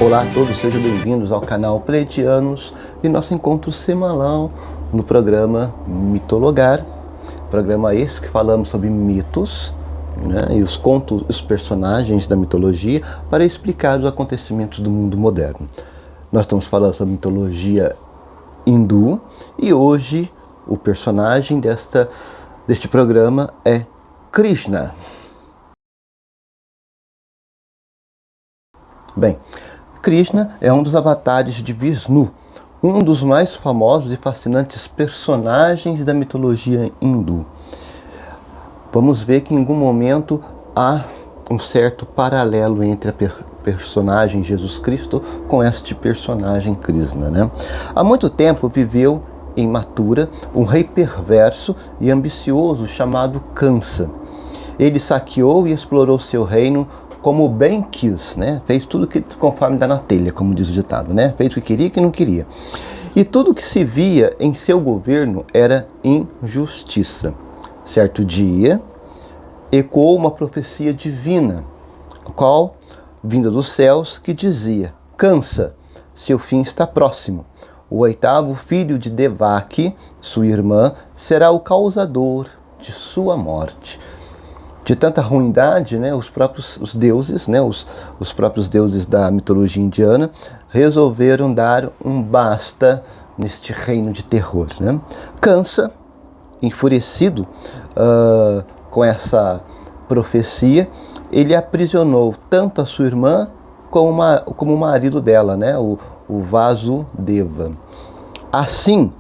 Olá a todos, sejam bem-vindos ao canal Pleiadianos e nosso encontro semanal no programa Mitologar. Programa esse que falamos sobre mitos, né, e os contos, os personagens da mitologia para explicar os acontecimentos do mundo moderno. Nós estamos falando sobre mitologia hindu e hoje o personagem deste programa é Krishna. Bem, Krishna é um dos avatares de Vishnu, um dos mais famosos e fascinantes personagens da mitologia hindu. Vamos ver que em algum momento há um certo paralelo entre a personagem Jesus Cristo com este personagem Krishna, né? Há muito tempo viveu em Mathura um rei perverso e ambicioso chamado Kansa. Ele saqueou e explorou seu reino como bem quis, né? Fez tudo que conforme dá na telha, como diz o ditado, né? Fez o que queria e o que não queria. E tudo que se via em seu governo era injustiça. Certo dia, ecoou uma profecia divina, a qual, vinda dos céus, que dizia: Kansa, seu fim está próximo. O oitavo filho de Devaki, sua irmã, será o causador de sua morte. De tanta ruindade, né, os deuses, né, os próprios deuses da mitologia indiana, resolveram dar um basta neste reino de terror, né? Kansa, enfurecido com essa profecia, ele aprisionou tanto a sua irmã como o marido dela, né, o Vasudeva. Assim,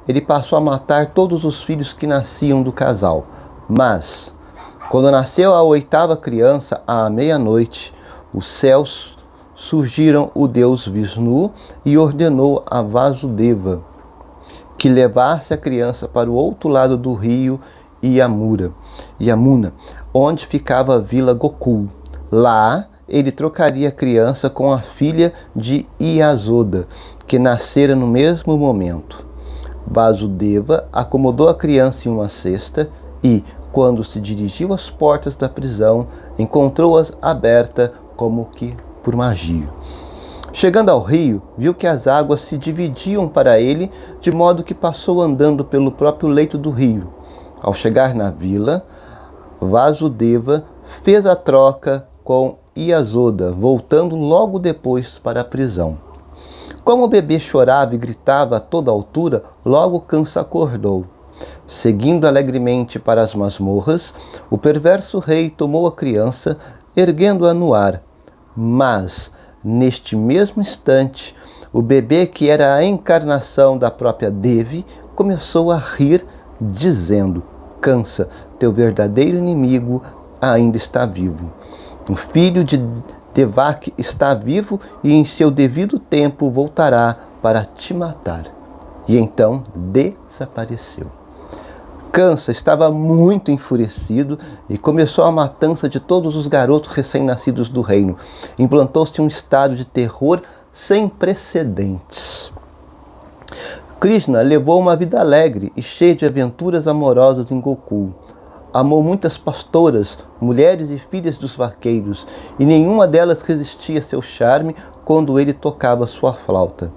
ele passou a matar todos os filhos que nasciam do casal. Mas, quando nasceu a oitava criança, à meia-noite, os céus surgiram o deus Vishnu e ordenou a Vasudeva que levasse a criança para o outro lado do rio Yamuna, onde ficava a vila Gokul. Lá, ele trocaria a criança com a filha de Yasoda, que nascera no mesmo momento. Vasudeva acomodou a criança em uma cesta e, quando se dirigiu às portas da prisão, encontrou-as abertas como que por magia. Chegando ao rio, viu que as águas se dividiam para ele, de modo que passou andando pelo próprio leito do rio. Ao chegar na vila, Vasudeva fez a troca com Yasoda, voltando logo depois para a prisão. Como o bebê chorava e gritava a toda altura, logo Kansa acordou. Seguindo alegremente para as masmorras, o perverso rei tomou a criança, erguendo-a no ar. Mas, neste mesmo instante, o bebê, que era a encarnação da própria Devi, começou a rir, dizendo: Kansa, teu verdadeiro inimigo ainda está vivo. O filho de Devaki está vivo e em seu devido tempo voltará para te matar. E então desapareceu. Kansa estava muito enfurecido e começou a matança de todos os garotos recém-nascidos do reino. Implantou-se um estado de terror sem precedentes. Krishna levou uma vida alegre e cheia de aventuras amorosas em Gokul. Amou muitas pastoras, mulheres e filhas dos vaqueiros, e nenhuma delas resistia a seu charme quando ele tocava sua flauta.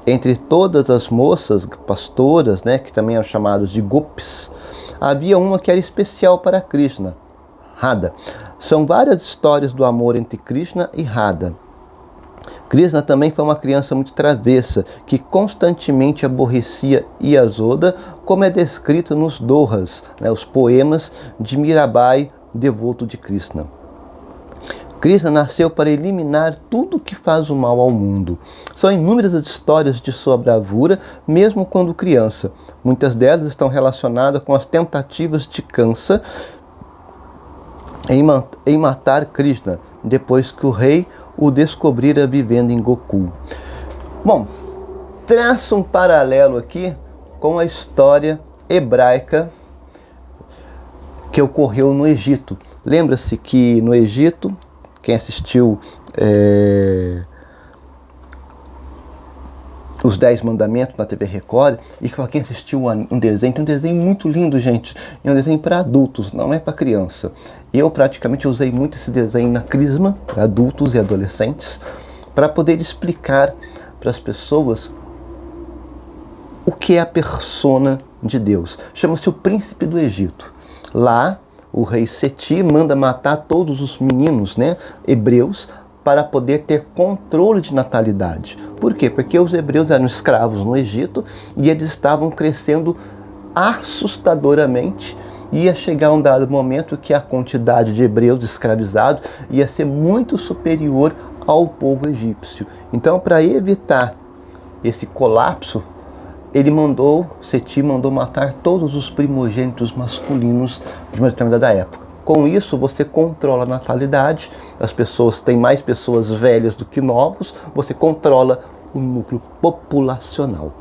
Entre todas as moças pastoras, né, que também eram chamadas de gopis, havia uma que era especial para Krishna, Radha. São várias histórias do amor entre Krishna e Radha. Krishna também foi uma criança muito travessa, que constantemente aborrecia Yasoda, como é descrito nos Dohas, né, os poemas de Mirabai, devoto de Krishna. Krishna nasceu para eliminar tudo que faz o mal ao mundo. São inúmeras as histórias de sua bravura, mesmo quando criança. Muitas delas estão relacionadas com as tentativas de Kansa em matar Krishna, depois que o rei o descobrira vivendo em Gokul. Bom, traço um paralelo aqui com a história hebraica que ocorreu no Egito. Lembra-se que no Egito, quem assistiu os 10 Mandamentos na TV Record, e quem assistiu um desenho muito lindo, gente, é um desenho para adultos, não é para criança. Eu praticamente usei muito esse desenho na Crisma, para adultos e adolescentes, para poder explicar para as pessoas o que é a persona de Deus. Chama-se o príncipe do Egito. Lá, o rei Seti manda matar todos os meninos, né, hebreus, para poder ter controle de natalidade. Por quê? Porque os hebreus eram escravos no Egito e eles estavam crescendo assustadoramente. Ia chegar um dado momento que a quantidade de hebreus escravizados ia ser muito superior ao povo egípcio. Então, para evitar esse colapso, Seti mandou matar todos os primogênitos masculinos de uma determinada época. Com isso, você controla a natalidade, as pessoas têm mais pessoas velhas do que novos, você controla o núcleo populacional.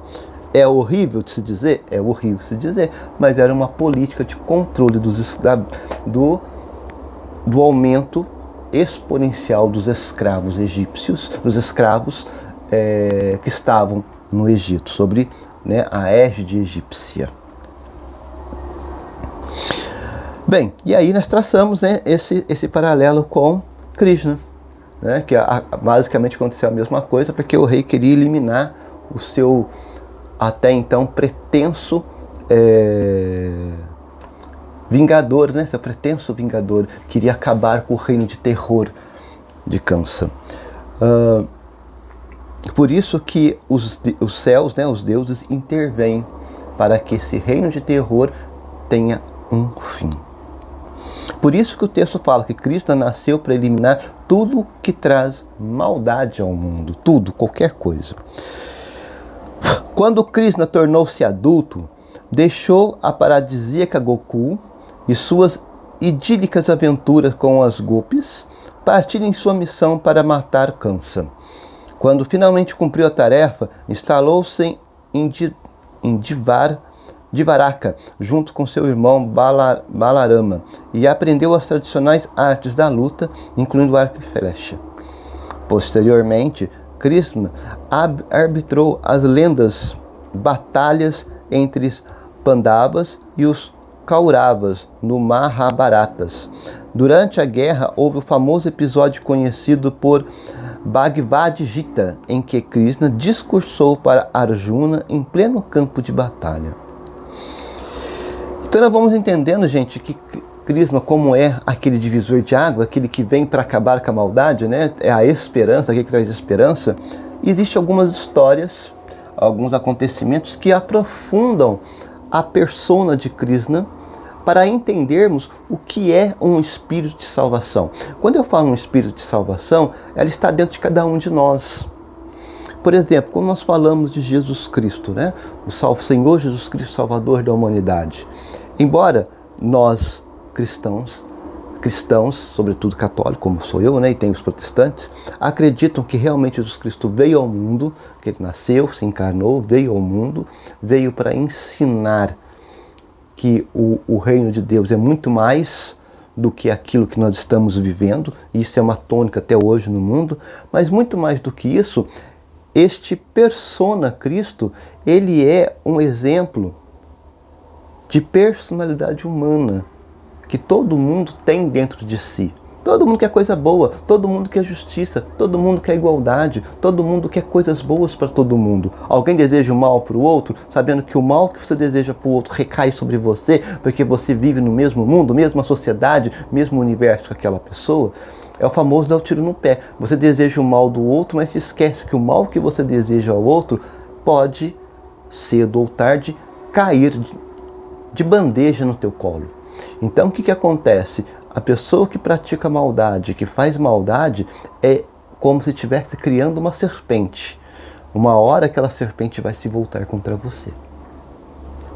É horrível de se dizer? É horrível de se dizer, mas era uma política de controle do aumento exponencial dos escravos egípcios, dos escravos que estavam no Egito, sobre, né, a égide egípcia. Bem, e aí nós traçamos, né, esse paralelo com Krishna, né, que basicamente aconteceu a mesma coisa, porque o rei queria eliminar o seu até então pretenso vingador, né, seu pretenso vingador, queria acabar com o reino de terror de Kamsa. Por isso que os céus, né, os deuses, intervêm para que esse reino de terror tenha um fim. Por isso que o texto fala que Krishna nasceu para eliminar tudo que traz maldade ao mundo, tudo, qualquer coisa. Quando Krishna tornou-se adulto, deixou a paradisíaca Gokul e suas idílicas aventuras com as gopis, partindo em sua missão para matar Kamsa. Quando finalmente cumpriu a tarefa, instalou-se em Dvaraka, junto com seu irmão Balarama, e aprendeu as tradicionais artes da luta, incluindo arco e flecha. Posteriormente, Krishna arbitrou as lendas batalhas entre os Pandavas e os Kauravas no Mahabharatas. Durante a guerra, houve o famoso episódio conhecido por Bhagavad Gita, em que Krishna discursou para Arjuna em pleno campo de batalha. Então nós vamos entendendo, gente, que Krishna, como é aquele divisor de água, aquele que vem para acabar com a maldade, né? É a esperança, aquele que traz esperança. Existem algumas histórias, alguns acontecimentos que aprofundam a persona de Krishna para entendermos o que é um espírito de salvação. Quando eu falo um espírito de salvação, ela está dentro de cada um de nós. Por exemplo, quando nós falamos de Jesus Cristo, né? O Senhor Jesus Cristo, Salvador da humanidade. Embora nós, cristãos, sobretudo católicos, como sou eu, né, e tem os protestantes, acreditam que realmente Jesus Cristo veio ao mundo, que ele nasceu, se encarnou, veio ao mundo, veio para ensinar que o reino de Deus é muito mais do que aquilo que nós estamos vivendo, e isso é uma tônica até hoje no mundo, mas muito mais do que isso, este persona Cristo, ele é um exemplo de personalidade humana que todo mundo tem dentro de si. Todo mundo quer coisa boa, todo mundo quer justiça, todo mundo quer igualdade, todo mundo quer coisas boas para todo mundo. Alguém deseja o mal para o outro, sabendo que o mal que você deseja para o outro recai sobre você, porque você vive no mesmo mundo, mesma sociedade, mesmo universo que aquela pessoa. É o famoso dar o tiro no pé. Você deseja o mal do outro, mas se esquece que o mal que você deseja ao outro pode, cedo ou tarde, cair de bandeja no teu colo. Então o que acontece? A pessoa que pratica maldade, que faz maldade, é como se estivesse criando uma serpente. Uma hora aquela serpente vai se voltar contra você.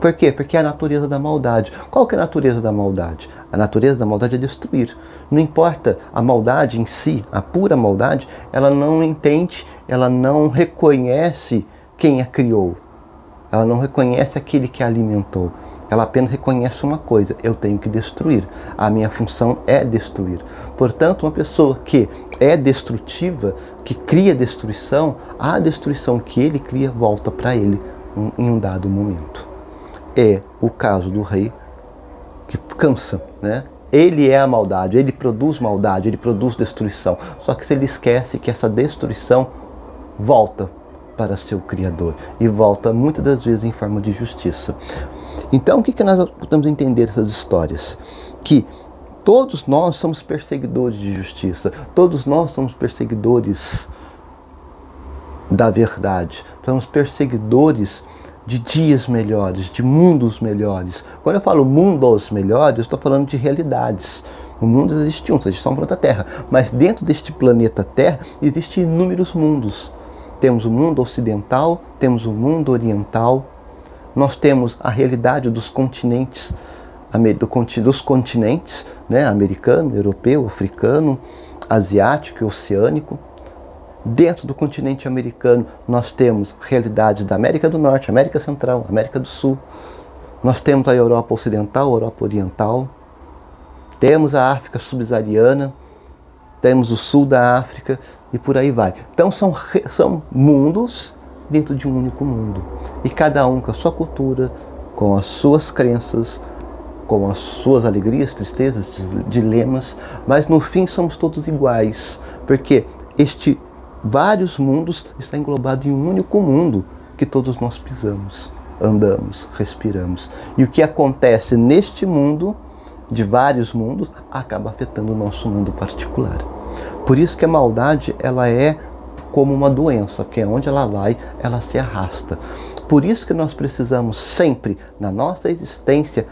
Por quê? Porque é a natureza da maldade. Qual que é a natureza da maldade? A natureza da maldade é destruir. Não importa a maldade em si, a pura maldade, ela não entende, ela não reconhece quem a criou. Ela não reconhece aquele que a alimentou. Ela apenas reconhece uma coisa: eu tenho que destruir. A minha função é destruir. Portanto, uma pessoa que é destrutiva, que cria destruição, a destruição que ele cria volta para ele em um dado momento. É o caso do rei que Kamsa, né? Ele é a maldade, ele produz maldade, ele produz destruição. Só que ele esquece que essa destruição volta para seu Criador e volta muitas das vezes em forma de justiça. Então, o que nós podemos entender dessas histórias? Que todos nós somos perseguidores de justiça, todos nós somos perseguidores da verdade, somos perseguidores de dias melhores, de mundos melhores. Quando eu falo mundos melhores, eu estou falando de realidades. O mundo existe existe só um planeta Terra, mas dentro deste planeta Terra existem inúmeros mundos. Temos o mundo ocidental, temos o mundo oriental, nós temos a realidade dos continentes, né? Americano, europeu, africano, asiático e oceânico. Dentro do continente americano, nós temos realidades da América do Norte, América Central, América do Sul. Nós temos a Europa Ocidental, a Europa Oriental. Temos a África Subsaariana, temos o Sul da África e por aí vai. Então são mundos dentro de um único mundo. E cada um com a sua cultura, com as suas crenças, com as suas alegrias, tristezas, dilemas. Mas no fim somos todos iguais. Porque vários mundos está englobado em um único mundo que todos nós pisamos, andamos, respiramos. E o que acontece neste mundo, de vários mundos, acaba afetando o nosso mundo particular. Por isso que a maldade, ela é como uma doença, que é onde ela vai, ela se arrasta. Por isso que nós precisamos sempre, na nossa existência,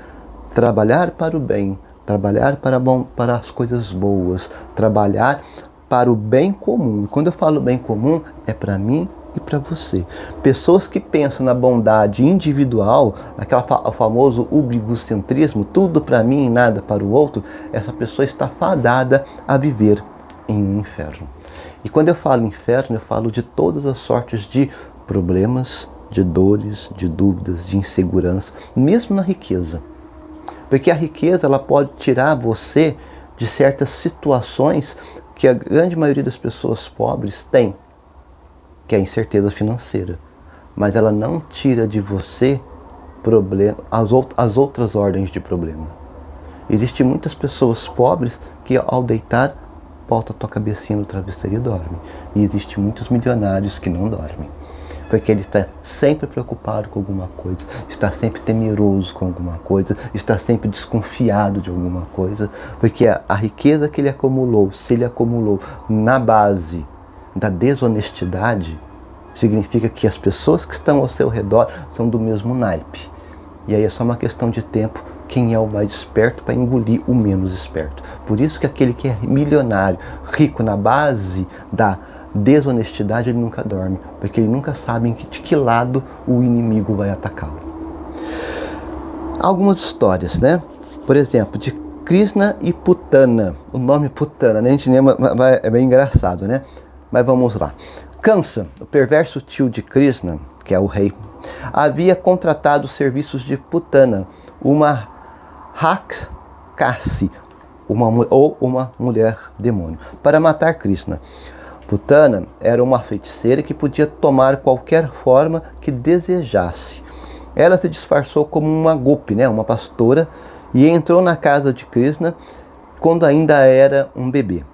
trabalhar para o bem, trabalhar para as coisas boas, trabalhar para o bem comum. Quando eu falo bem comum, é para mim e para você. Pessoas que pensam na bondade individual, o famoso ubligocentrismo, tudo para mim e nada para o outro, essa pessoa está fadada a viver em um inferno. E quando eu falo inferno, eu falo de todas as sortes de problemas, de dores, de dúvidas, de insegurança, mesmo na riqueza. Porque a riqueza, ela pode tirar você de certas situações que a grande maioria das pessoas pobres tem, que é a incerteza financeira. Mas ela não tira de você as outras ordens de problema. Existem muitas pessoas pobres que ao deitar, bota a tua cabecinha no travesseiro e dorme. E existem muitos milionários que não dormem. Porque ele está sempre preocupado com alguma coisa, está sempre temeroso com alguma coisa, está sempre desconfiado de alguma coisa, porque a riqueza que ele acumulou, se ele acumulou na base da desonestidade, significa que as pessoas que estão ao seu redor são do mesmo naipe. E aí é só uma questão de tempo quem é o mais esperto para engolir o menos esperto. Por isso que aquele que é milionário, rico na base da desonestidade, ele nunca dorme, porque ele nunca sabe de que lado o inimigo vai atacá-lo. Algumas histórias, né? Por exemplo, de Krishna e Putana. O nome Putana, né? A gente lembra, é bem engraçado, né? Mas vamos lá. Kansa, o perverso tio de Krishna, que é o rei, havia contratado os serviços de Putana, uma Rakshasi, uma mulher demônio, para matar Krishna. Putana era uma feiticeira que podia tomar qualquer forma que desejasse. Ela se disfarçou como uma gopi, né, uma pastora, e entrou na casa de Krishna quando ainda era um bebê.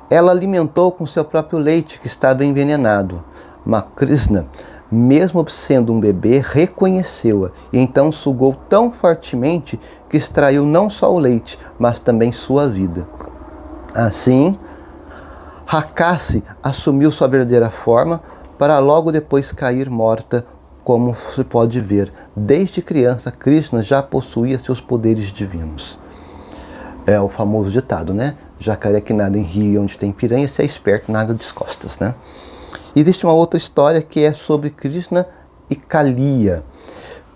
Ela alimentou com seu próprio leite, que estava envenenado. Mas Krishna, mesmo sendo um bebê, reconheceu-a e então sugou tão fortemente que extraiu não só o leite, mas também sua vida. Assim, Rakshasi assumiu sua verdadeira forma para logo depois cair morta, como se pode ver. Desde criança, Krishna já possuía seus poderes divinos. É o famoso ditado, né? Jacaré que nada em rio onde tem piranha, se é esperto, nada descostas, né? Existe uma outra história que é sobre Krishna e Kaliya.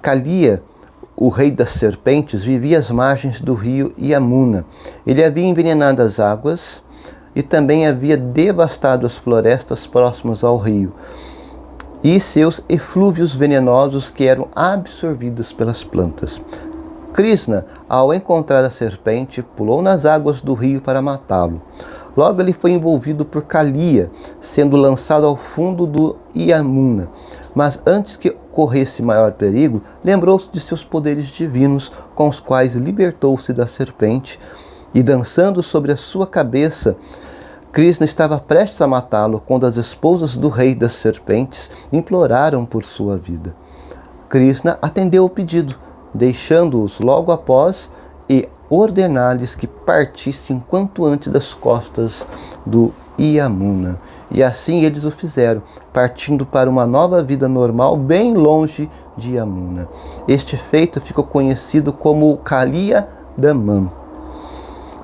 Kaliya, o rei das serpentes, vivia às margens do rio Yamuna. Ele havia envenenado as águas e também havia devastado as florestas próximas ao rio e seus eflúvios venenosos que eram absorvidos pelas plantas. Krishna, ao encontrar a serpente, pulou nas águas do rio para matá-lo. Logo ele foi envolvido por Kaliya, sendo lançado ao fundo do Yamuna. Mas antes que corresse maior perigo, lembrou-se de seus poderes divinos, com os quais libertou-se da serpente e dançando sobre a sua cabeça, Krishna estava prestes a matá-lo quando as esposas do rei das serpentes imploraram por sua vida. Krishna atendeu o pedido, deixando-os logo após e ordenar-lhes que partissem quanto antes das costas do Yamuna. E assim eles o fizeram, partindo para uma nova vida normal bem longe de Yamuna. Este feito ficou conhecido como Kaliya Damam.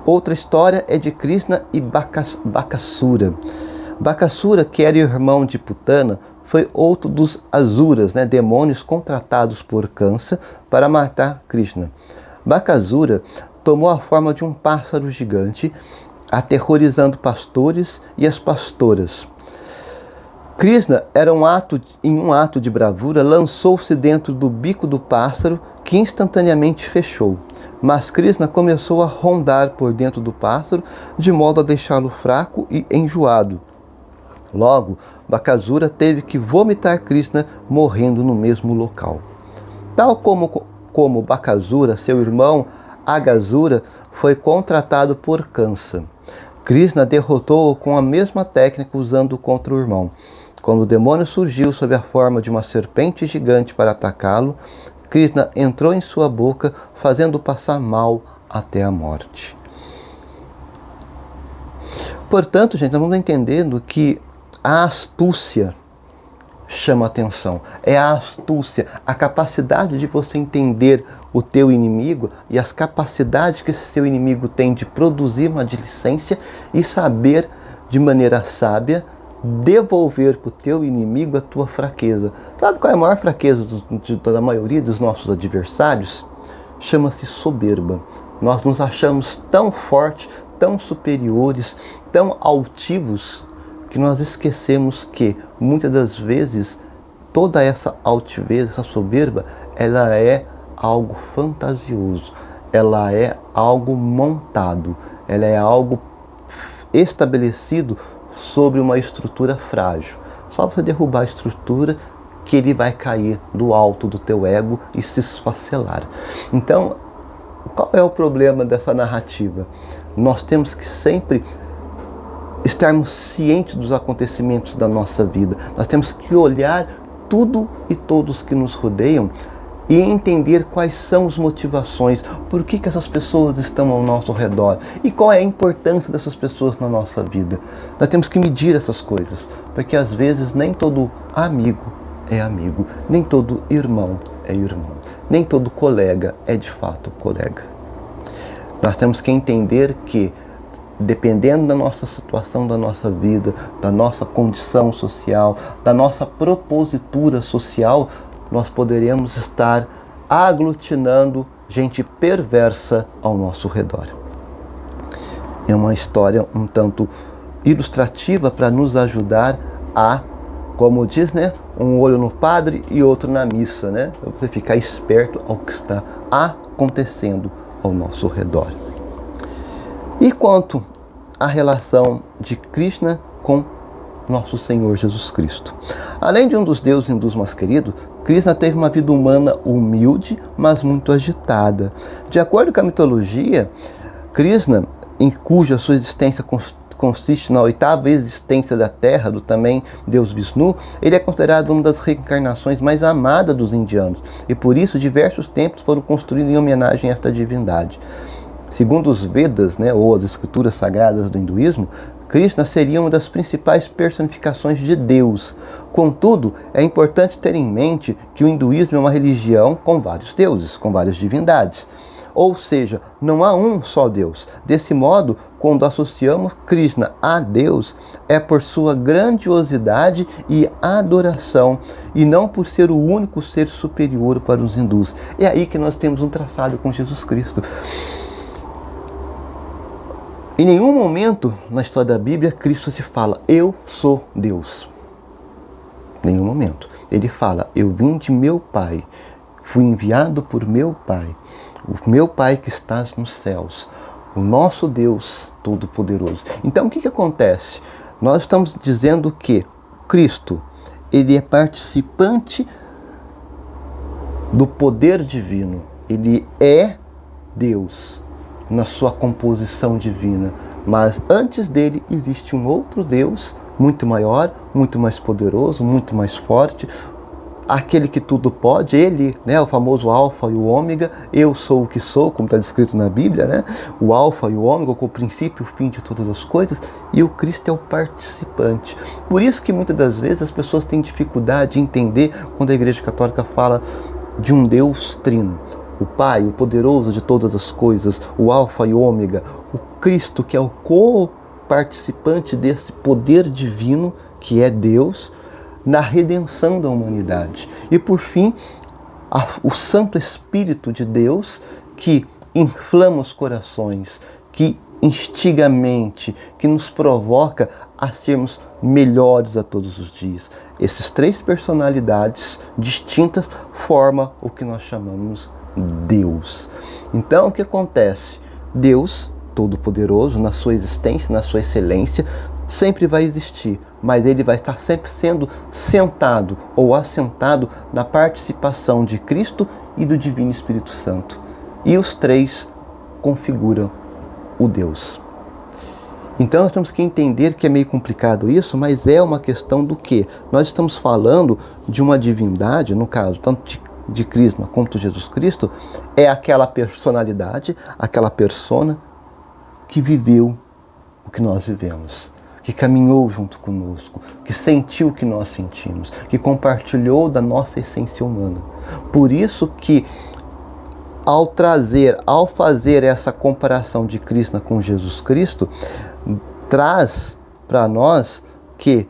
Outra história é de Krishna e Bakasura. Bakasura, que era irmão de Putana, foi outro dos Asuras, demônios contratados por Kamsa para matar Krishna. Bakasura tomou a forma de um pássaro gigante, aterrorizando pastores e as pastoras. Krishna, em um ato de bravura, lançou-se dentro do bico do pássaro, que instantaneamente fechou. Mas Krishna começou a rondar por dentro do pássaro, de modo a deixá-lo fraco e enjoado. Logo, Bakasura teve que vomitar Krishna, morrendo no mesmo local. Tal como Bakasura, seu irmão Agasura foi contratado por Kamsa. Krishna derrotou-o com a mesma técnica usando contra o irmão. Quando o demônio surgiu sob a forma de uma serpente gigante para atacá-lo, Krishna entrou em sua boca, fazendo-o passar mal até a morte. Portanto, gente, nós vamos entendendo que a astúcia chama atenção. É a astúcia, a capacidade de você entender o teu inimigo e as capacidades que esse seu inimigo tem de produzir uma diligência e saber, de maneira sábia, devolver para o teu inimigo a tua fraqueza. Sabe qual é a maior fraqueza da maioria dos nossos adversários? Chama-se soberba. Nós nos achamos tão fortes, tão superiores, tão altivos, que nós esquecemos que, muitas das vezes, toda essa altivez, essa soberba, ela é algo fantasioso, ela é algo montado, ela é algo estabelecido sobre uma estrutura frágil. Só você derrubar a estrutura que ele vai cair do alto do teu ego e se esfacelar. Então, qual é o problema dessa narrativa? Nós temos que sempre estarmos cientes dos acontecimentos da nossa vida. Nós temos que olhar tudo e todos que nos rodeiam e entender quais são as motivações, por que essas pessoas estão ao nosso redor e qual é a importância dessas pessoas na nossa vida. Nós temos que medir essas coisas, porque às vezes nem todo amigo é amigo, nem todo irmão é irmão, nem todo colega é de fato colega. Nós temos que entender que, dependendo da nossa situação, da nossa vida, da nossa condição social, da nossa propositura social, nós poderemos estar aglutinando gente perversa ao nosso redor. É uma história um tanto ilustrativa para nos ajudar a, como diz, um olho no padre e outro na missa, para você ficar esperto ao que está acontecendo ao nosso redor. E quanto à relação de Krishna com nosso Senhor Jesus Cristo? Além de um dos deuses hindus mais queridos, Krishna teve uma vida humana humilde, mas muito agitada. De acordo com a mitologia, Krishna, em cuja sua existência consiste na oitava existência da Terra, do também Deus Vishnu, ele é considerado uma das reencarnações mais amadas dos indianos, e por isso diversos templos foram construídos em homenagem a esta divindade. Segundo os Vedas, ou as escrituras sagradas do hinduísmo, Krishna seria uma das principais personificações de Deus. Contudo, é importante ter em mente que o hinduísmo é uma religião com vários deuses, com várias divindades. Ou seja, não há um só Deus. Desse modo, quando associamos Krishna a Deus, é por sua grandiosidade e adoração, e não por ser o único ser superior para os hindus. É aí que nós temos um traçado com Jesus Cristo. Em nenhum momento na história da Bíblia, Cristo se fala, eu sou Deus. Em nenhum momento. Ele fala, eu vim de meu Pai, fui enviado por meu Pai, o meu Pai que estás nos céus, o nosso Deus Todo-Poderoso. Então, o que acontece? Nós estamos dizendo que Cristo, ele é participante do poder divino. Ele é Deus. na sua composição divina, mas antes dele existe um outro Deus muito maior, muito mais poderoso, muito mais forte, aquele que tudo pode, ele, né, o famoso alfa e o ômega, eu sou o que sou, como está descrito na Bíblia, né, o alfa e o ômega, com o princípio e o fim de todas as coisas, e o Cristo é o participante. Por isso que muitas das vezes as pessoas têm dificuldade de entender quando a Igreja Católica fala de um Deus trino, o Pai, o poderoso de todas as coisas, o alfa e o ômega, o Cristo que é o co-participante desse poder divino que é Deus, na redenção da humanidade. E por fim, o Santo Espírito de Deus que inflama os corações, que instiga a mente, que nos provoca a sermos melhores a todos os dias. Essas três personalidades distintas formam o que nós chamamos Deus. Então o que acontece? Deus, Todo-Poderoso, na sua existência, na sua excelência, sempre vai existir, mas ele vai estar sempre sendo sentado ou assentado na participação de Cristo e do Divino Espírito Santo. E os três configuram o Deus. Então nós temos que entender que é meio complicado isso, mas é uma questão do quê? Nós estamos falando de uma divindade, no caso, tanto de Crisma quanto de Jesus Cristo, é aquela personalidade, aquela persona que viveu o que nós vivemos, que caminhou junto conosco, que sentiu o que nós sentimos, que compartilhou da nossa essência humana. Por isso que, ao fazer essa comparação de Krishna com Jesus Cristo, traz para nós que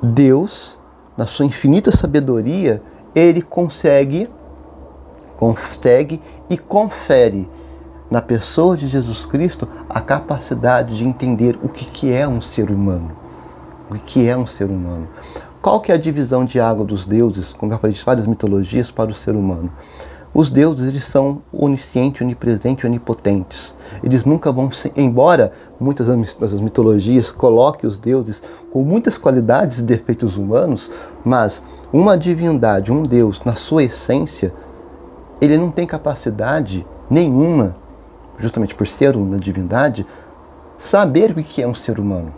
Deus, na sua infinita sabedoria, ele consegue e confere na pessoa de Jesus Cristo a capacidade de entender o que é um ser humano. O que é um ser humano? Qual que é a divisão de água dos deuses, como eu falei de várias mitologias, para o ser humano? Os deuses, eles são oniscientes, onipresentes, onipotentes. Eles nunca vão ser, embora muitas das mitologias coloquem os deuses com muitas qualidades e defeitos humanos, mas uma divindade, um Deus, na sua essência, ele não tem capacidade nenhuma, justamente por ser uma divindade, saber o que é um ser humano.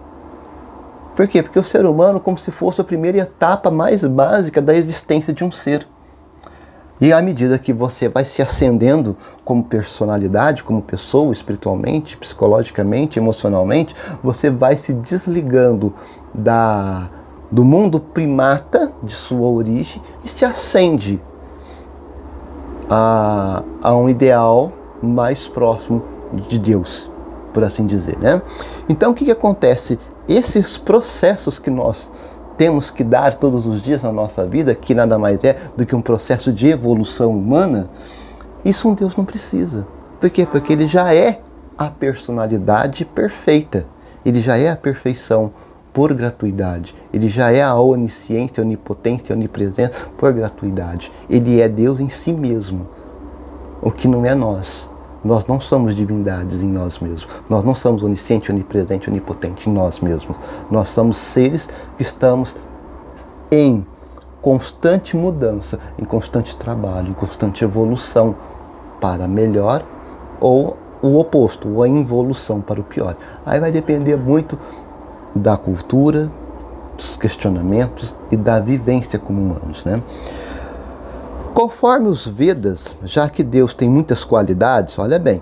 Por quê? Porque o ser humano é como se fosse a primeira etapa mais básica da existência de um ser. E à medida que você vai se ascendendo como personalidade, como pessoa, espiritualmente, psicologicamente, emocionalmente, você vai se desligando do mundo primata de sua origem e se ascende a um ideal mais próximo de Deus, por assim dizer, né? Então o que acontece? Esses processos que nós temos que dar todos os dias na nossa vida, que nada mais é do que um processo de evolução humana, isso um Deus não precisa. Por quê? Porque ele já é a personalidade perfeita. Ele já é a perfeição por gratuidade. Ele já é a onisciência, onipotência, onipresença por gratuidade. Ele é Deus em si mesmo, o que não é nós. Nós não somos divindades em nós mesmos. Nós não somos onisciente, onipresente, onipotente em nós mesmos. Nós somos seres que estamos em constante mudança, em constante trabalho, em constante evolução para melhor, ou o oposto, ou a involução para o pior. Aí vai depender muito da cultura, dos questionamentos e da vivência como humanos, né? Conforme os Vedas, já que Deus tem muitas qualidades, olha bem,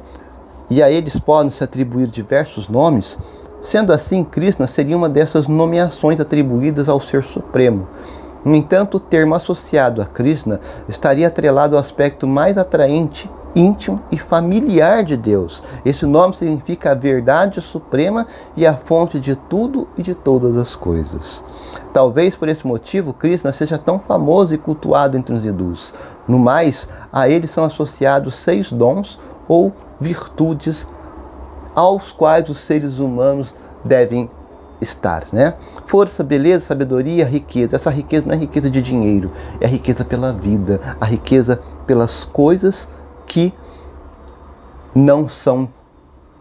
e a eles podem se atribuir diversos nomes, sendo assim, Krishna seria uma dessas nomeações atribuídas ao Ser Supremo. No entanto, o termo associado a Krishna estaria atrelado ao aspecto mais atraente, íntimo e familiar de Deus. Esse nome significa a verdade suprema e a fonte de tudo e de todas as coisas. Talvez por esse motivo Krishna seja tão famoso e cultuado entre os hindus. No mais, a ele são associados 6 dons ou virtudes aos quais os seres humanos devem estar, né? Força, beleza, sabedoria, riqueza. Essa riqueza não é riqueza de dinheiro, é a riqueza pela vida, a riqueza pelas coisas que não são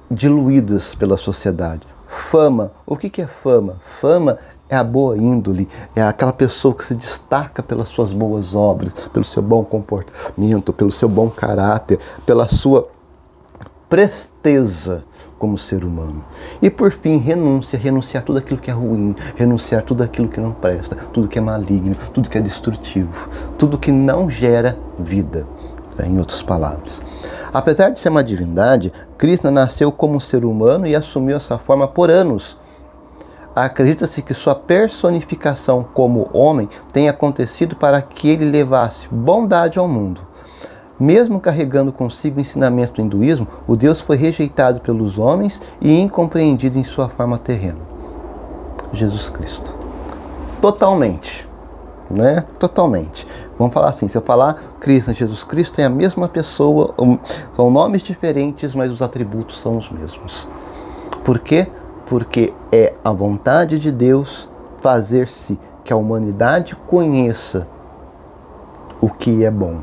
diluídas pela sociedade. Fama. O que é fama? Fama é a boa índole, é aquela pessoa que se destaca pelas suas boas obras, pelo seu bom comportamento, pelo seu bom caráter, pela sua presteza como ser humano. E por fim, renunciar tudo aquilo que é ruim, renunciar tudo aquilo que não presta, tudo que é maligno, tudo que é destrutivo, tudo que não gera vida, em outras palavras. Apesar de ser uma divindade, Krishna nasceu como ser humano e assumiu essa forma por anos. Acredita-se que sua personificação como homem tenha acontecido para que ele levasse bondade ao mundo. Mesmo carregando consigo o ensinamento do hinduísmo, o Deus foi rejeitado pelos homens e incompreendido em sua forma terrena. Jesus Cristo. Totalmente. Né? Totalmente. Vamos falar assim, se eu falar Krishna, Jesus Cristo é a mesma pessoa, são nomes diferentes, mas os atributos são os mesmos. Por quê? Porque é a vontade de Deus fazer-se que a humanidade conheça o que é bom,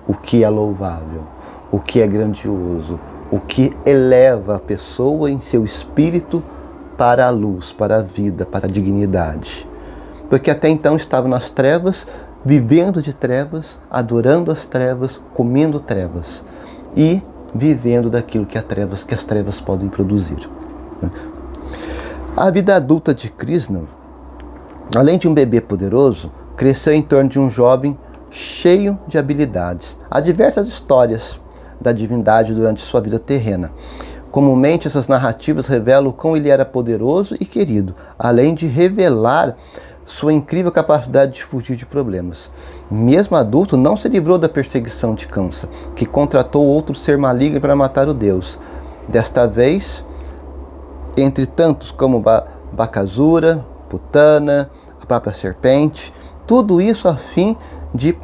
o que é louvável, o que é grandioso, o que eleva a pessoa em seu espírito para a luz, para a vida, para a dignidade. Porque até então estava nas trevas, vivendo de trevas, adorando as trevas, comendo trevas e vivendo daquilo que as trevas podem produzir. A vida adulta de Krishna, além de um bebê poderoso, cresceu em torno de um jovem cheio de habilidades. Há diversas histórias da divindade durante sua vida terrena. Comumente, essas narrativas revelam o quão ele era poderoso e querido, além de revelar sua incrível capacidade de fugir de problemas. Mesmo adulto, não se livrou da perseguição de Kamsa, que contratou outro ser maligno para matar o deus. Desta vez, entre tantos como Bakasura, Putana, a própria serpente, tudo isso a fim de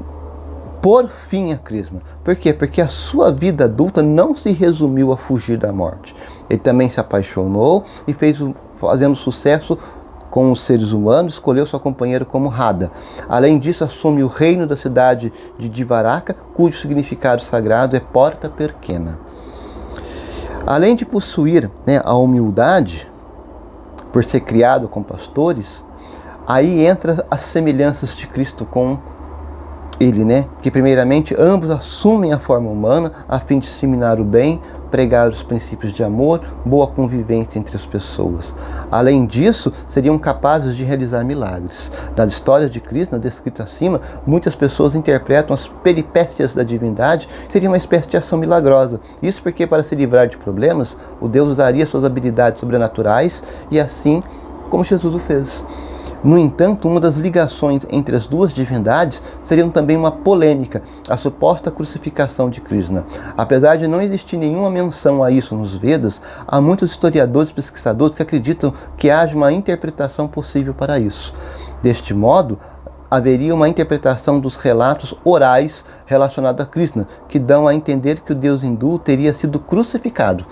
pôr fim a Krishna. Por quê? Porque a sua vida adulta não se resumiu a fugir da morte. Ele também se apaixonou e fazendo sucesso com os seres humanos, escolheu sua companheira como Radha. Além disso, assume o reino da cidade de Dvaraka, cujo significado sagrado é porta pequena. Além de possuir, a humildade, por ser criado com pastores, aí entra as semelhanças de Cristo com ele, que primeiramente ambos assumem a forma humana a fim de disseminar o bem, pregar os princípios de amor, boa convivência entre as pessoas. Além disso, seriam capazes de realizar milagres. Na história de Krishna, descrita acima, muitas pessoas interpretam as peripécias da divindade, que seria uma espécie de ação milagrosa. Isso porque, para se livrar de problemas, o Deus usaria suas habilidades sobrenaturais e assim como Jesus o fez. No entanto, uma das ligações entre as duas divindades seria também uma polêmica, a suposta crucificação de Krishna. Apesar de não existir nenhuma menção a isso nos Vedas, há muitos historiadores e pesquisadores que acreditam que haja uma interpretação possível para isso. Deste modo, haveria uma interpretação dos relatos orais relacionados a Krishna, que dão a entender que o deus hindu teria sido crucificado.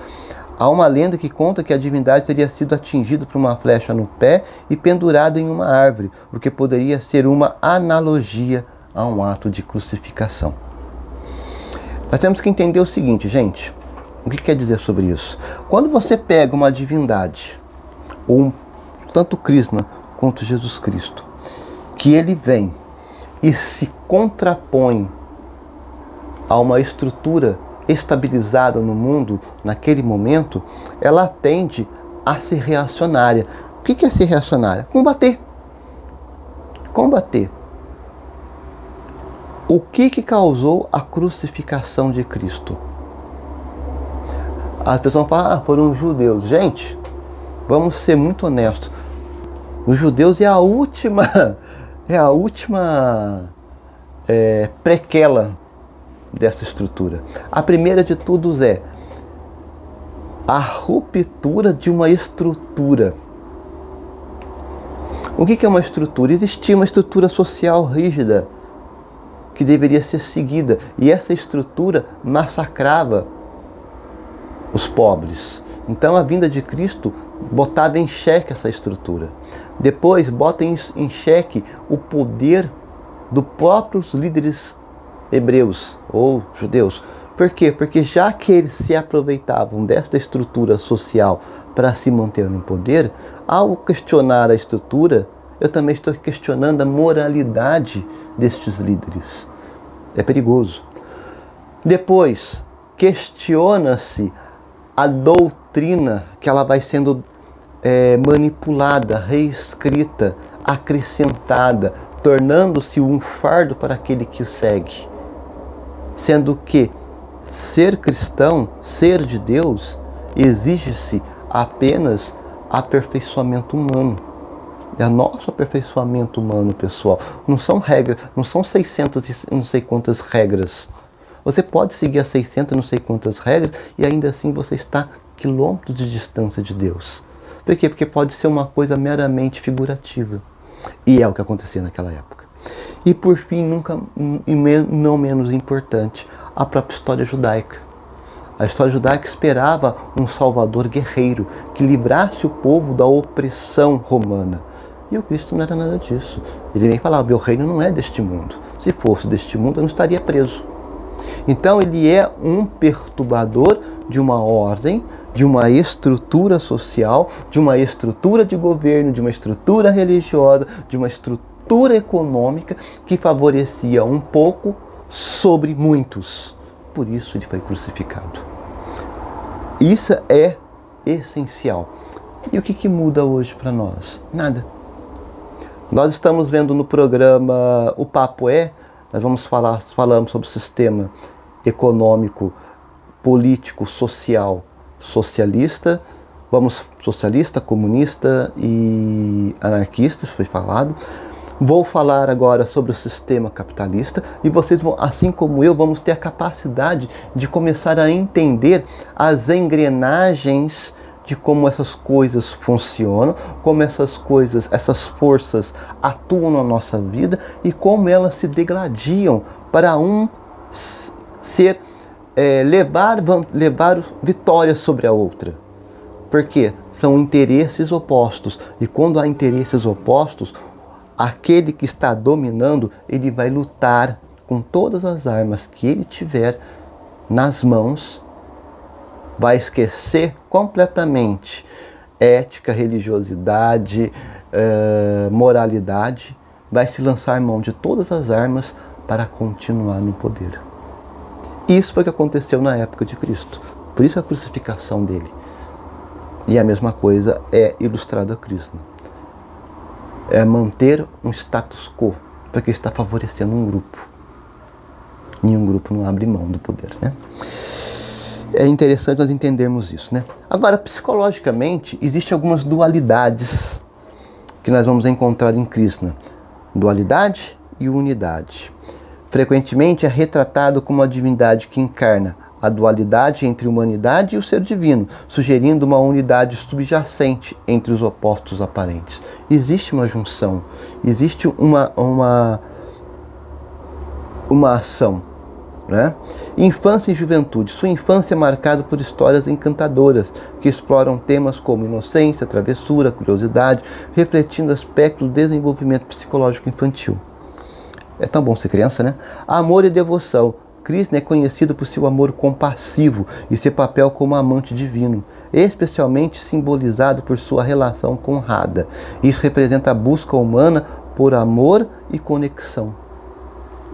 Há uma lenda que conta que a divindade teria sido atingida por uma flecha no pé e pendurado em uma árvore, o que poderia ser uma analogia a um ato de crucificação. Nós temos que entender o seguinte, gente. O que quer dizer sobre isso? Quando você pega uma divindade, ou tanto Krishna quanto Jesus Cristo, que ele vem e se contrapõe a uma estrutura estabilizada no mundo naquele momento, ela tende a ser reacionária. O que é ser reacionária? Combater. O que causou a crucificação de Cristo? As pessoas falam, foram os judeus. Gente, vamos ser muito honestos. Os judeus é a última prequela dessa estrutura. A primeira de todos é a ruptura de uma estrutura. O que é uma estrutura? Existia uma estrutura social rígida que deveria ser seguida, e essa estrutura massacrava os pobres. Então a vinda de Cristo botava em xeque essa estrutura. Depois bota em xeque o poder dos próprios líderes hebreus ou judeus. Por quê? Porque já que eles se aproveitavam desta estrutura social para se manter no poder, ao questionar a estrutura, eu também estou questionando a moralidade destes líderes. É perigoso. Depois, questiona-se a doutrina, que ela vai sendo manipulada, reescrita, acrescentada, tornando-se um fardo para aquele que o segue. Sendo que ser cristão, ser de Deus, exige-se apenas aperfeiçoamento humano. É o nosso aperfeiçoamento humano, pessoal. Não são regras, não são 600 e não sei quantas regras. Você pode seguir as 600 e não sei quantas regras e ainda assim você está quilômetros de distância de Deus. Por quê? Porque pode ser uma coisa meramente figurativa. E é o que acontecia naquela época. E por fim, nunca e não menos importante, a própria história judaica. A história judaica esperava um salvador guerreiro que livrasse o povo da opressão romana. E o Cristo não era nada disso. Ele vem falar, meu reino não é deste mundo. Se fosse deste mundo, eu não estaria preso. Então ele é um perturbador de uma ordem, de uma estrutura social, de uma estrutura de governo, de uma estrutura religiosa, de uma estrutura econômica que favorecia um pouco sobre muitos. Por isso ele foi crucificado. Isso é essencial. E o que muda hoje para nós? Nada. Nós estamos vendo no programa O Papo nós falamos sobre o sistema econômico, político, social, socialista, socialista, comunista e anarquista, foi falado. Vou falar agora sobre o sistema capitalista e vocês vão, assim como eu, vamos ter a capacidade de começar a entender as engrenagens de como essas coisas funcionam, como essas coisas, essas forças atuam na nossa vida e como elas se degladiam para levar vitória sobre a outra. Porque são interesses opostos e quando há interesses opostos, aquele que está dominando, ele vai lutar com todas as armas que ele tiver nas mãos, vai esquecer completamente ética, religiosidade, moralidade, vai se lançar mão de todas as armas para continuar no poder. Isso foi o que aconteceu na época de Cristo. Por isso a crucificação dele. E a mesma coisa é ilustrado a Krishna. É manter um status quo, porque está favorecendo um grupo. E um grupo não abre mão do poder, né? É interessante nós entendermos isso, né? Agora, psicologicamente, existem algumas dualidades que nós vamos encontrar em Krishna. Dualidade e unidade. Frequentemente é retratado como a divindade que encarna a dualidade entre a humanidade e o ser divino, sugerindo uma unidade subjacente entre os opostos aparentes. Existe uma junção, existe uma ação, né? Infância e juventude. Sua infância é marcada por histórias encantadoras que exploram temas como inocência, travessura, curiosidade, refletindo aspectos do desenvolvimento psicológico infantil. É tão bom ser criança, né? Amor e devoção. Krishna é conhecido por seu amor compassivo e seu papel como amante divino, especialmente simbolizado por sua relação com Radha. Isso representa a busca humana por amor e conexão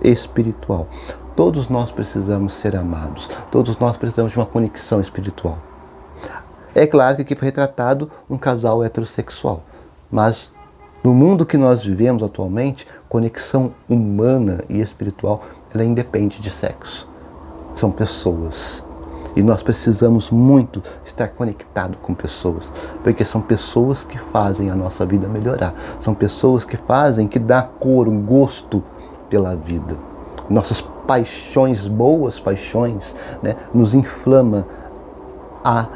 espiritual. Todos nós precisamos ser amados, todos nós precisamos de uma conexão espiritual. É claro que aqui foi retratado um casal heterossexual, mas no mundo que nós vivemos atualmente, conexão humana e espiritual, ela independe de sexo. São pessoas. E nós precisamos muito estar conectados com pessoas, porque são pessoas que fazem a nossa vida melhorar. São pessoas que fazem, que dá cor, um gosto pela vida. Nossas paixões, boas paixões, né, nos inflama a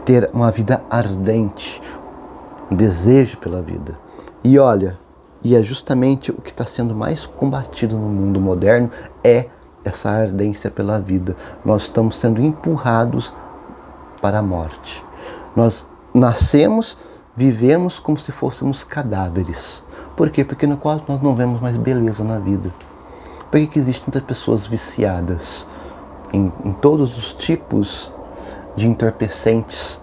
ter uma vida ardente, um desejo pela vida. E olha, e é justamente o que está sendo mais combatido no mundo moderno, é essa ardência pela vida. Nós estamos sendo empurrados para a morte. Nós nascemos, vivemos como se fôssemos cadáveres. Por quê? Porque no qual nós não vemos mais beleza na vida. Por que existem tantas pessoas viciadas em todos os tipos de entorpecentes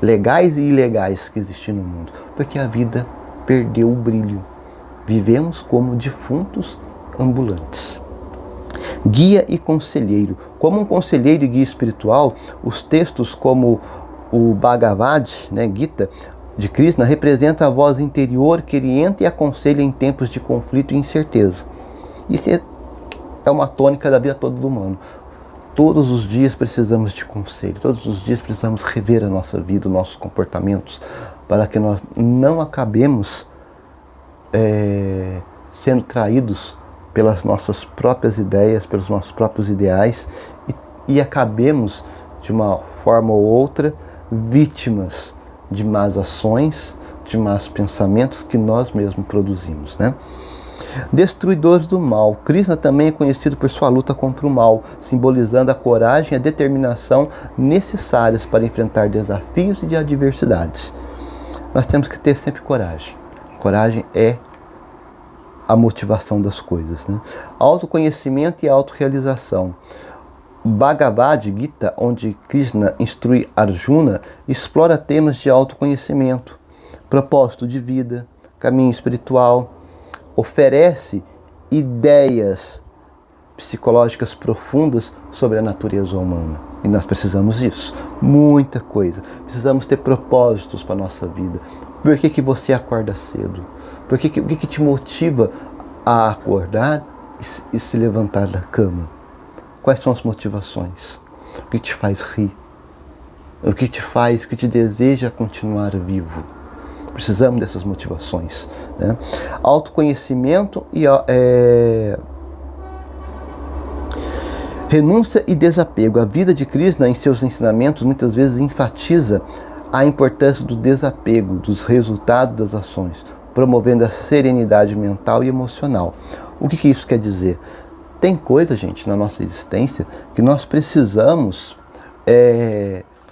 legais e ilegais que existem no mundo? Porque a vida perdeu o brilho. Vivemos como defuntos ambulantes. Guia e conselheiro. Como um conselheiro e guia espiritual, os textos como o Bhagavad, Gita, de Krishna, representa a voz interior que orienta e aconselha em tempos de conflito e incerteza. Isso é uma tônica da vida toda do humano. Todos os dias precisamos de conselho, todos os dias precisamos rever a nossa vida, os nossos comportamentos, para que nós não acabemos sendo traídos pelas nossas próprias ideias, pelos nossos próprios ideais e acabemos, de uma forma ou outra, vítimas de más ações, de más pensamentos que nós mesmos produzimos, Destruidores do mal. Krishna também é conhecido por sua luta contra o mal, simbolizando a coragem e a determinação necessárias para enfrentar desafios e adversidades. Nós temos que ter sempre coragem. Coragem é a motivação das coisas, Autoconhecimento e autorrealização. Bhagavad Gita, onde Krishna instrui Arjuna, explora temas de autoconhecimento, propósito de vida, caminho espiritual, oferece ideias psicológicas profundas sobre a natureza humana. E nós precisamos disso. Muita coisa. Precisamos ter propósitos para a nossa vida. Por que você acorda cedo? O que te motiva a acordar e se levantar da cama? Quais são as motivações? O que te faz rir? O que te deseja continuar vivo? Precisamos dessas motivações. Autoconhecimento e renúncia e desapego. A vida de Krishna, em seus ensinamentos, muitas vezes enfatiza a importância do desapego, dos resultados das ações, promovendo a serenidade mental e emocional. O que isso quer dizer? Tem coisa, gente, na nossa existência que nós precisamos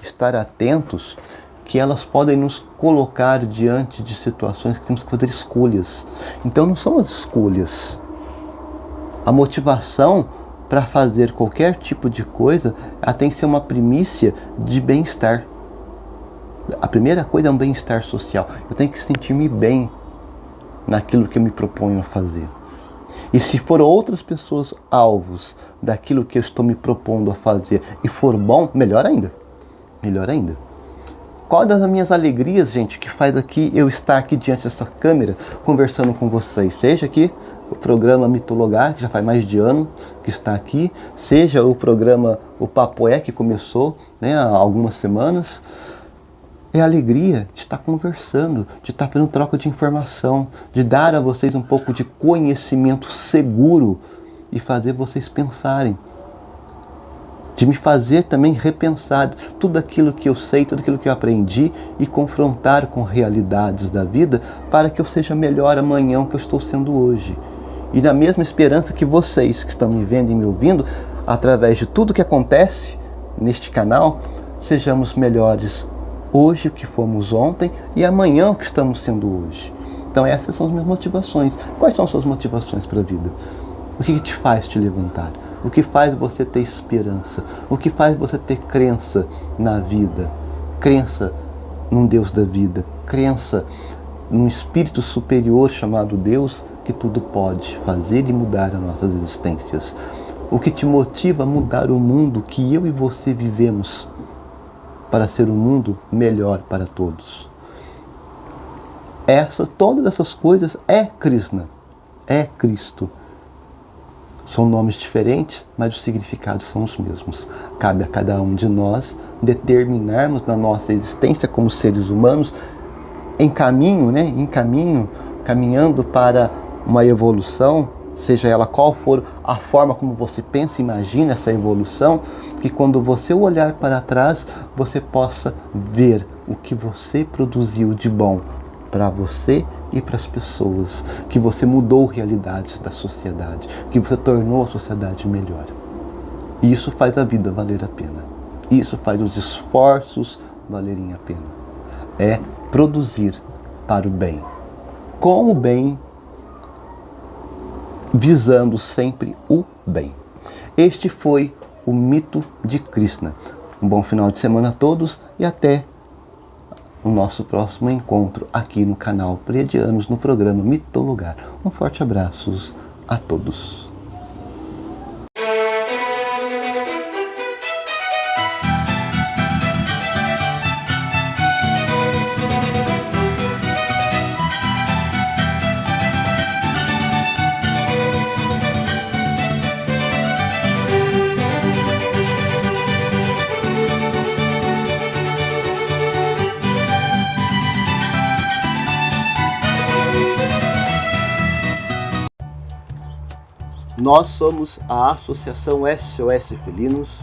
estar atentos, que elas podem nos colocar diante de situações que temos que fazer escolhas. Então não são as escolhas. A motivação para fazer qualquer tipo de coisa, ela tem que ser uma primícia de bem-estar. A primeira coisa é um bem-estar social. Eu tenho que sentir-me bem naquilo que eu me proponho a fazer. E se for outras pessoas alvos daquilo que eu estou me propondo a fazer e for bom, melhor ainda. Melhor ainda. Qual das minhas alegrias, gente, que faz aqui eu estar aqui diante dessa câmera conversando com vocês? Seja aqui o programa Mitologar, que já faz mais de ano que está aqui, seja o programa O Papo É, que começou há algumas semanas. É a alegria de estar conversando, de estar fazendo troca de informação, de dar a vocês um pouco de conhecimento seguro e fazer vocês pensarem. De me fazer também repensar tudo aquilo que eu sei, tudo aquilo que eu aprendi e confrontar com realidades da vida para que eu seja melhor amanhã do que eu estou sendo hoje. E na mesma esperança que vocês que estão me vendo e me ouvindo, através de tudo que acontece neste canal, sejamos melhores hoje o que fomos ontem e amanhã o que estamos sendo hoje. Então essas são as minhas motivações. Quais são as suas motivações para a vida? O que te faz te levantar? O que faz você ter esperança? O que faz você ter crença na vida? Crença num Deus da vida? Crença num espírito superior chamado Deus que tudo pode fazer e mudar as nossas existências? O que te motiva a mudar o mundo que eu e você vivemos para ser um mundo melhor para todos? Todas essas coisas é Krishna, é Cristo. São nomes diferentes, mas os significados são os mesmos. Cabe a cada um de nós determinarmos na nossa existência como seres humanos caminhando para uma evolução, seja ela qual for a forma como você pensa e imagina essa evolução, que quando você olhar para trás, você possa ver o que você produziu de bom para você e para as pessoas, que você mudou realidades da sociedade, que você tornou a sociedade melhor. Isso faz a vida valer a pena. Isso faz os esforços valerem a pena. É produzir para o bem, com o bem, visando sempre o bem. Este foi o mito de Krishna. Um bom final de semana a todos e até o nosso próximo encontro aqui no canal Pleiadianos, no programa Mitologar. Um forte abraço a todos. Nós somos a Associação SOS Felinos,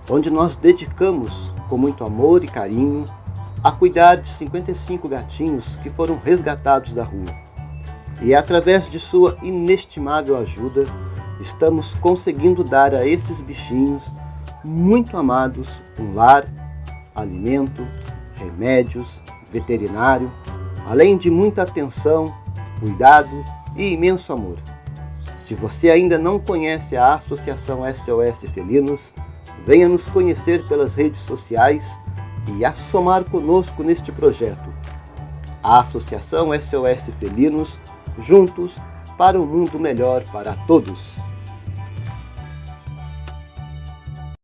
onde nós dedicamos com muito amor e carinho a cuidar de 55 gatinhos que foram resgatados da rua. E através de sua inestimável ajuda, estamos conseguindo dar a esses bichinhos muito amados um lar, alimento, remédios, veterinário, além de muita atenção, cuidado e imenso amor. Se você ainda não conhece a Associação SOS Felinos, venha nos conhecer pelas redes sociais e assomar conosco neste projeto. A Associação SOS Felinos, juntos para um mundo melhor para todos.